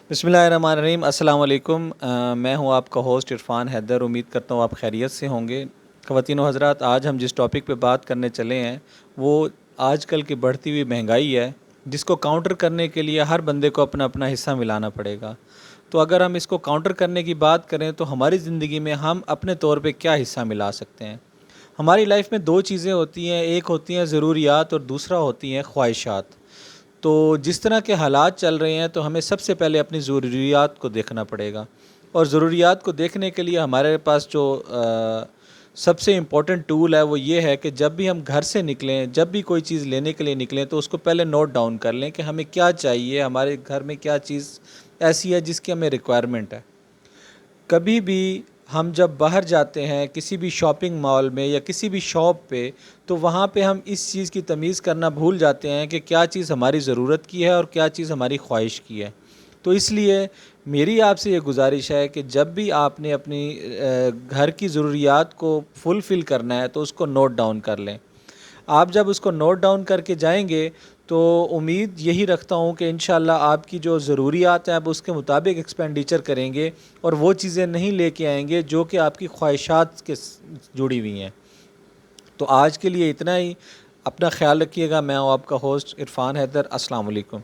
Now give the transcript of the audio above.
बिस्मिल्लाहिर्रहमानिर्रहीम। अस्सलाम वालेकुम। मैं हूं आपका होस्ट इरफान हैदर। उम्मीद करता हूं आप खैरियत से होंगे। ख़वातीन व हज़रात, आज हम जिस टॉपिक पे बात करने चले हैं वो आजकल की बढ़ती हुई महंगाई है, जिसको काउंटर करने के लिए हर बंदे को अपना अपना हिस्सा मिलाना पड़ेगा। तो अगर हम इसको काउंटर करने की बात करें तो हमारी ज़िंदगी में हम अपने तौर पे क्या हिस्सा मिला सकते हैं। हमारी लाइफ में दो चीज़ें होती हैं, एक होती हैं ज़रूरियात और दूसरा होती हैं ख्वाहिशात। तो जिस तरह के हालात चल रहे हैं तो हमें सबसे पहले अपनी ज़रूरियात को देखना पड़ेगा, और ज़रूरियात को देखने के लिए हमारे पास जो सबसे इम्पोर्टेंट टूल है वो ये है कि जब भी हम घर से निकलें, जब भी कोई चीज़ लेने के लिए निकलें तो उसको पहले नोट डाउन कर लें कि हमें क्या चाहिए, हमारे घर में क्या चीज़ ऐसी है जिसकी हमें रिक्वायरमेंट है। कभी भी हम जब बाहर जाते हैं किसी भी शॉपिंग मॉल में या किसी भी शॉप पे, तो वहाँ पे हम इस चीज़ की तमीज़ करना भूल जाते हैं कि क्या चीज़ हमारी ज़रूरत की है और क्या चीज़ हमारी ख्वाहिश की है। तो इसलिए मेरी आपसे ये गुजारिश है कि जब भी आपने अपनी घर की ज़रूरियात को फुलफ़िल करना है तो उसको नोट डाउन कर लें। आप जब उसको नोट डाउन करके जाएंगे तो उम्मीद यही रखता हूँ कि इंशाल्लाह आपकी जो ज़रूरियात हैं आप उसके मुताबिक एक्सपेंडिचर करेंगे और वो चीज़ें नहीं लेके आएंगे जो कि आपकी ख्वाहिशात के जुड़ी हुई हैं। तो आज के लिए इतना ही। अपना ख्याल रखिएगा। मैं हूँ आपका होस्ट इरफान हैदर। अस्सलाम वालेकुम।